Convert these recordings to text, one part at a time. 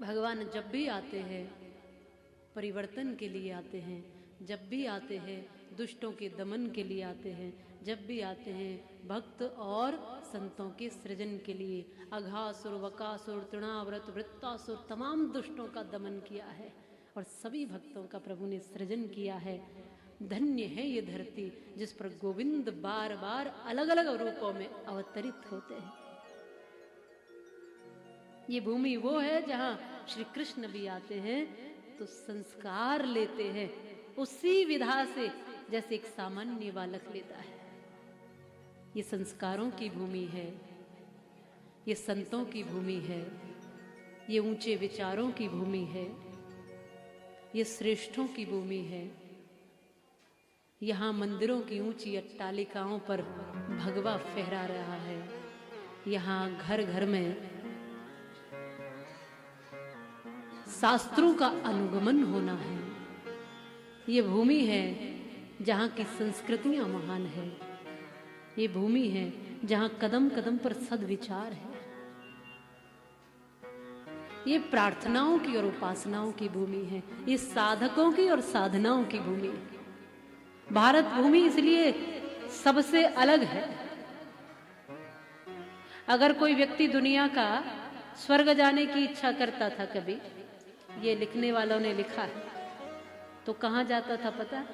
भगवान जब भी आते हैं परिवर्तन के लिए आते हैं, जब भी आते हैं दुष्टों के दमन के लिए आते हैं, जब भी आते हैं भक्त और संतों के सृजन के लिए। अघासुर, वकासुर, तृणाव्रत, वृत्तासुर तमाम दुष्टों का दमन किया है और सभी भक्तों का प्रभु ने सृजन किया है। धन्य है ये धरती जिस पर गोविंद बार बार अलग अलग रूपों में अवतरित होते हैं। ये भूमि वो है जहां श्री कृष्ण भी आते हैं तो संस्कार लेते हैं उसी विधा से जैसे एक सामान्य बालक लेता है। ये संस्कारों की भूमि है, ये संतों की भूमि है, ये ऊंचे विचारों की भूमि है, ये श्रेष्ठों की भूमि है। यहाँ मंदिरों की ऊंची अट्टालिकाओं पर भगवा फहरा रहा है। यहाँ घर घर में शास्त्रों का अनुगमन होना है। ये भूमि है जहाँ की संस्कृतियां महान है। ये भूमि है जहाँ कदम कदम पर सद्विचार है। ये प्रार्थनाओं की और उपासनाओं की भूमि है। ये साधकों की और साधनाओं की भूमि है। भारत भूमि इसलिए सबसे अलग है। अगर कोई व्यक्ति दुनिया का स्वर्ग जाने की इच्छा करता था, कभी ये लिखने वालों ने लिखा है, तो कहां जाता था पता?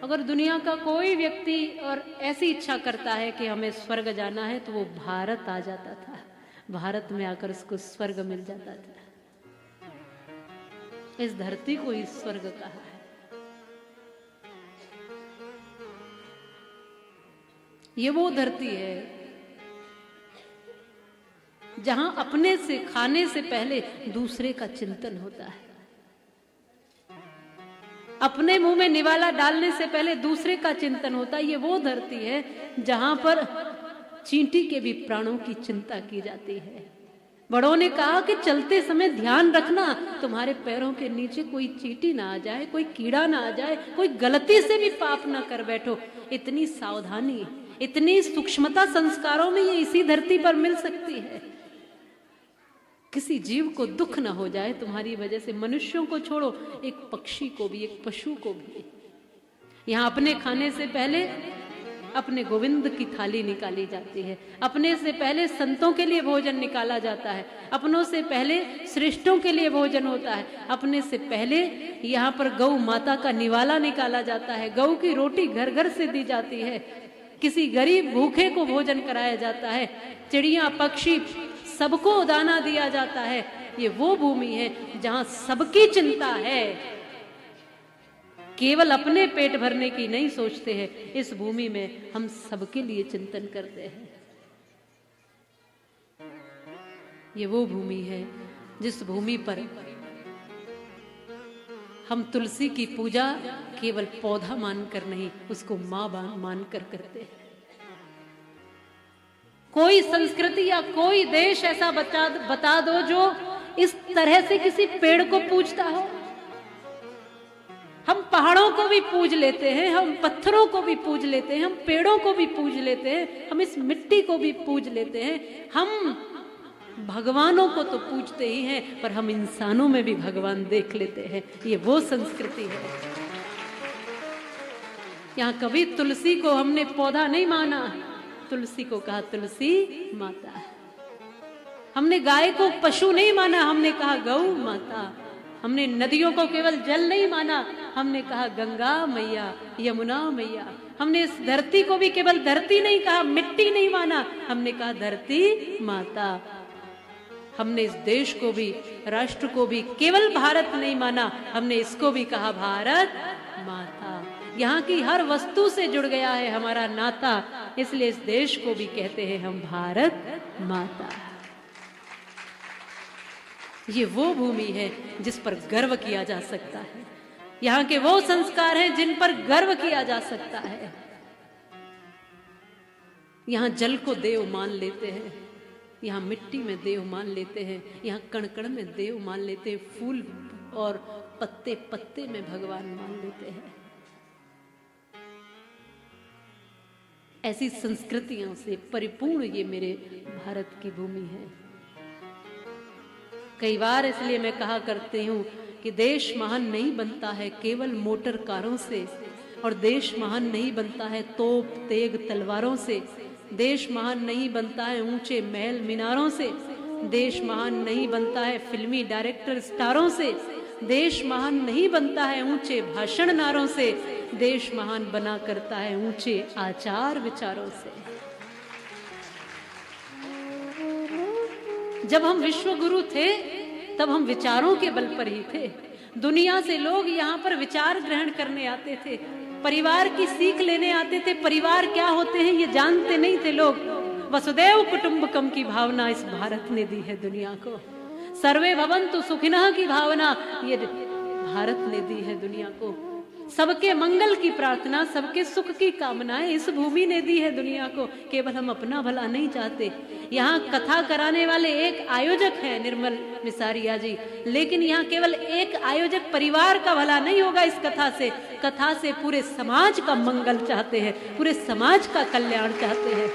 अगर दुनिया का कोई व्यक्ति और ऐसी इच्छा करता है कि हमें स्वर्ग जाना है तो वो भारत आ जाता था। भारत में आकर उसको स्वर्ग मिल जाता था। इस धरती को ही स्वर्ग कहा है। ये वो धरती है जहां अपने से खाने से पहले दूसरे का चिंतन होता है। अपने मुंह में निवाला डालने से पहले दूसरे का चिंतन होता है। ये वो धरती है जहां पर चींटी के भी प्राणों की चिंता की जाती है। बड़ों ने कहा कि चलते समय ध्यान रखना तुम्हारे पैरों के नीचे कोई चींटी ना आ जाए, कोई कीड़ा ना आ जाए, कोई गलती से भी पाप ना कर बैठो। इतनी सावधानी, इतनी सूक्ष्मता संस्कारों में ये इसी धरती पर मिल सकती है। किसी जीव को दुख ना हो जाए तुम्हारी वजह से। मनुष्यों को छोड़ो, एक पक्षी को भी, एक पशु को भी। यहाँ अपने खाने से पहले अपने गोविंद की थाली निकाली जाती है। अपने से पहले संतों के लिए भोजन निकाला जाता है। अपनों से पहले श्रेष्ठों के लिए भोजन होता है। अपने से पहले यहाँ पर गौ माता का निवाला निकाला जाता है। गौ की रोटी घर घर से दी जाती है। किसी गरीब भूखे को भोजन कराया जाता है। चिड़िया पक्षी सबको दाना दिया जाता है। ये वो भूमि है जहां सबकी चिंता है, केवल अपने पेट भरने की नहीं सोचते हैं। इस भूमि में हम सबके लिए चिंतन करते हैं। ये वो भूमि है जिस भूमि पर हम तुलसी की पूजा केवल पौधा मानकर नहीं, उसको मां मानकर करते हैं। कोई संस्कृति या कोई देश ऐसा बता दो जो इस तरह से किसी पेड़ को पूजता हो। हम पहाड़ों को भी पूज लेते हैं, हम पत्थरों को भी पूज लेते हैं, हम पेड़ों को भी पूज लेते हैं, हम इस मिट्टी को भी पूज लेते हैं। हम भगवानों को तो पूजते ही हैं, पर हम इंसानों में भी भगवान देख लेते हैं। ये वो संस्कृति है। यहाँ कभी तुलसी को हमने पौधा नहीं माना, तुलसी को कहा तुलसी माता। हमने गाय को पशु नहीं माना, हमने कहा गौ माता। हमने नदियों को केवल जल नहीं माना, हमने कहा गंगा मैया, यमुना मैया। हमने इस धरती को भी केवल धरती नहीं कहा, मिट्टी नहीं माना, हमने कहा धरती माता। हमने इस देश को भी, राष्ट्र को भी केवल भारत नहीं माना, हमने इसको भी कहा भारत माता। यहाँ की हर वस्तु से जुड़ गया है हमारा नाता, इसलिए इस देश को भी कहते हैं हम भारत माता। ये वो भूमि है जिस पर गर्व किया जा सकता है। यहाँ के वो संस्कार हैं जिन पर गर्व किया जा सकता है। यहाँ जल को देव मान लेते हैं, यहाँ मिट्टी में देव मान लेते हैं, यहाँ कण-कण में देव मान लेते हैं, फूल और पत्ते पत्ते में भगवान मान लेते हैं। ऐसी संस्कृतियों से परिपूर्ण ये मेरे भारत की भूमि है। कई बार इसलिए मैं कहा करती हूँ कि देश महान नहीं बनता है केवल मोटर कारों से, और देश महान नहीं बनता है तोप तेग तलवारों से, देश महान नहीं बनता है ऊंचे महल मीनारों से, देश महान नहीं बनता है फिल्मी डायरेक्टर स्टारों से, देश महान नहीं बनता है ऊंचे भाषण नारों से, देश महान बना करता है ऊंचे आचार विचारों से। जब हम विश्व गुरु थे तब हम विचारों के बल पर ही थे। दुनिया से लोग यहाँ पर विचार ग्रहण करने आते थे, परिवार की सीख लेने आते थे। परिवार क्या होते हैं ये जानते नहीं थे लोग। वसुदैव कुटुंबकम की भावना इस भारत ने दी है दुनिया को। सर्वे भवन्तु सुखिनः की भावना ये भारत ने दी है दुनिया को। सबके मंगल की प्रार्थना, सबके सुख की कामनाएं इस भूमि ने दी है दुनिया को। केवल हम अपना भला नहीं चाहते। यहाँ कथा कराने वाले एक आयोजक हैं निर्मल मिसारिया जी, लेकिन यहाँ केवल एक आयोजक परिवार का भला नहीं होगा इस कथा से पूरे समाज का मंगल चाहते हैं, पूरे समाज का कल्याण चाहते हैं।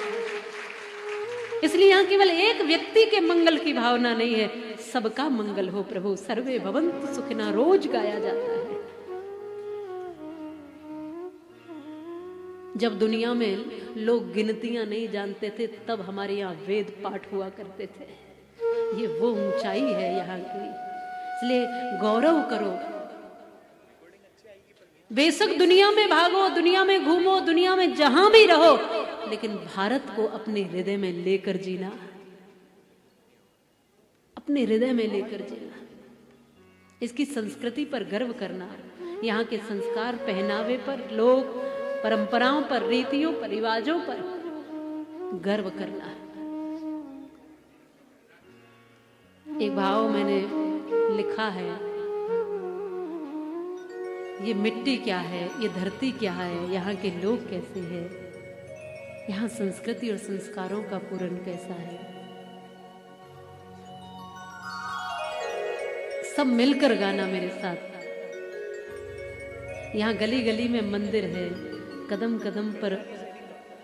इसलिए यहाँ केवल एक व्यक्ति के मंगल की भावना नहीं है, सबका मंगल हो प्रभु। सर्वे भवन्तु सुखिनः रोज गाया जाता है। जब दुनिया में लोग गिनतियां नहीं जानते थे तब हमारे यहाँ वेद पाठ हुआ करते थे। ये वो ऊंचाई है यहाँ की, इसलिए गौरव करो। बेशक दुनिया में भागो, दुनिया में घूमो, दुनिया में जहां भी रहो, लेकिन भारत को अपने हृदय में लेकर जीना, अपने हृदय में लेकर जीना, इसकी संस्कृति पर गर्व करना, यहाँ के संस्कार पहनावे पर, लोग परंपराओं पर, रीतियों पर, रिवाजों पर गर्व करना। एक भाव मैंने लिखा है, ये मिट्टी क्या है, ये धरती क्या है, यहाँ के लोग कैसे हैं, यहाँ संस्कृति और संस्कारों का पूरण कैसा है। सब मिलकर गाना मेरे साथ। यहाँ गली गली में मंदिर है, कदम कदम पर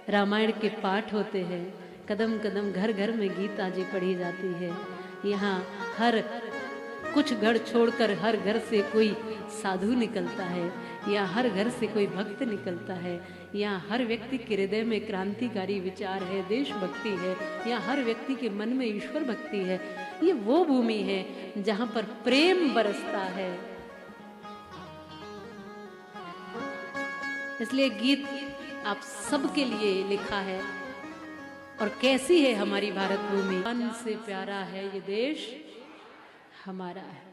रामायण के पाठ होते हैं, कदम कदम घर घर में गीता जी पढ़ी जाती है। यहाँ हर कुछ घर छोड़कर हर घर से कोई साधु निकलता है, या हर घर से कोई भक्त निकलता है। यहाँ हर व्यक्ति के हृदय में क्रांतिकारी विचार है, देशभक्ति है, यहाँ हर व्यक्ति के मन में ईश्वर भक्ति है। ये वो भूमि है जहाँ पर प्रेम बरसता है। इसलिए गीत आप सबके लिए लिखा है। और कैसी है हमारी भारत भूमि, जान से प्यारा है ये देश हमारा है,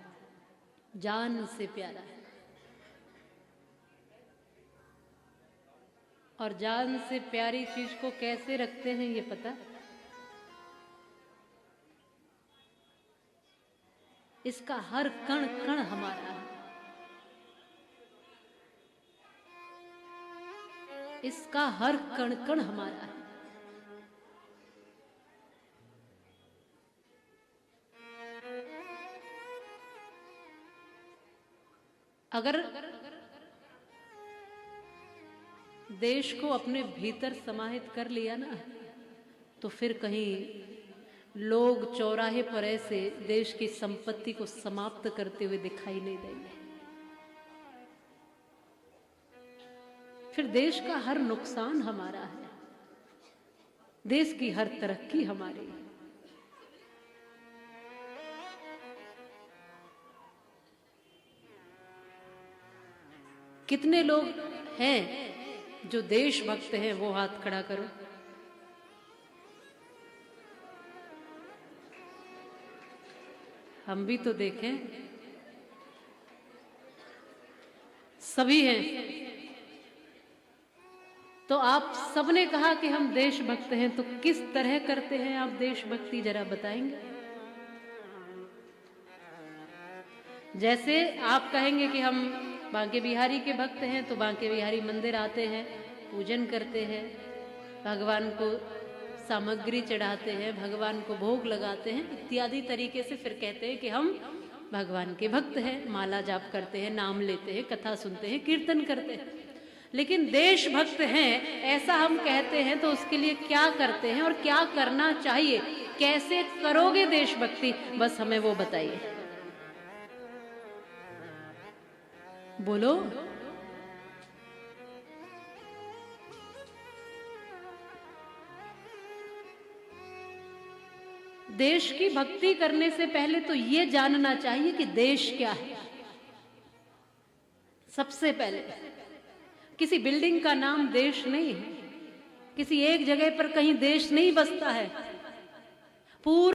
जान से प्यारा है। और जान से प्यारी चीज को कैसे रखते हैं ये पता? इसका हर कण कण हमारा है, इसका हर कण कण हमारा है। अगर देश को अपने भीतर समाहित कर लिया ना, तो फिर कहीं लोग चौराहे पर ऐसे देश की संपत्ति को समाप्त करते हुए दिखाई नहीं देंगे। फिर देश का हर नुकसान हमारा है, देश की हर तरक्की हमारी है। कितने लोग हैं जो देशभक्त हैं, वो हाथ खड़ा करो। हम भी तो देखें, सभी हैं। तो आप सबने कहा कि हम देशभक्त हैं, तो किस तरह करते हैं आप देशभक्ति, जरा बताएंगे? जैसे आप कहेंगे कि हम बांके बिहारी के भक्त हैं, तो बांके बिहारी मंदिर आते हैं, पूजन करते हैं, भगवान को सामग्री चढ़ाते हैं, भगवान को भोग लगाते हैं, इत्यादि तरीके से फिर कहते हैं कि हम भगवान के भक्त हैं, माला जाप करते हैं, नाम लेते हैं, कथा सुनते हैं, कीर्तन करते हैं। लेकिन देशभक्त हैं ऐसा हम कहते हैं, तो उसके लिए क्या करते हैं और क्या करना चाहिए, कैसे करोगे देशभक्ति, बस हमें वो बताइए। बोलो। देश की भक्ति करने से पहले तो ये जानना चाहिए कि देश क्या है। सबसे पहले किसी बिल्डिंग का नाम देश नहीं है, किसी एक जगह पर कहीं देश नहीं बसता है। पूरा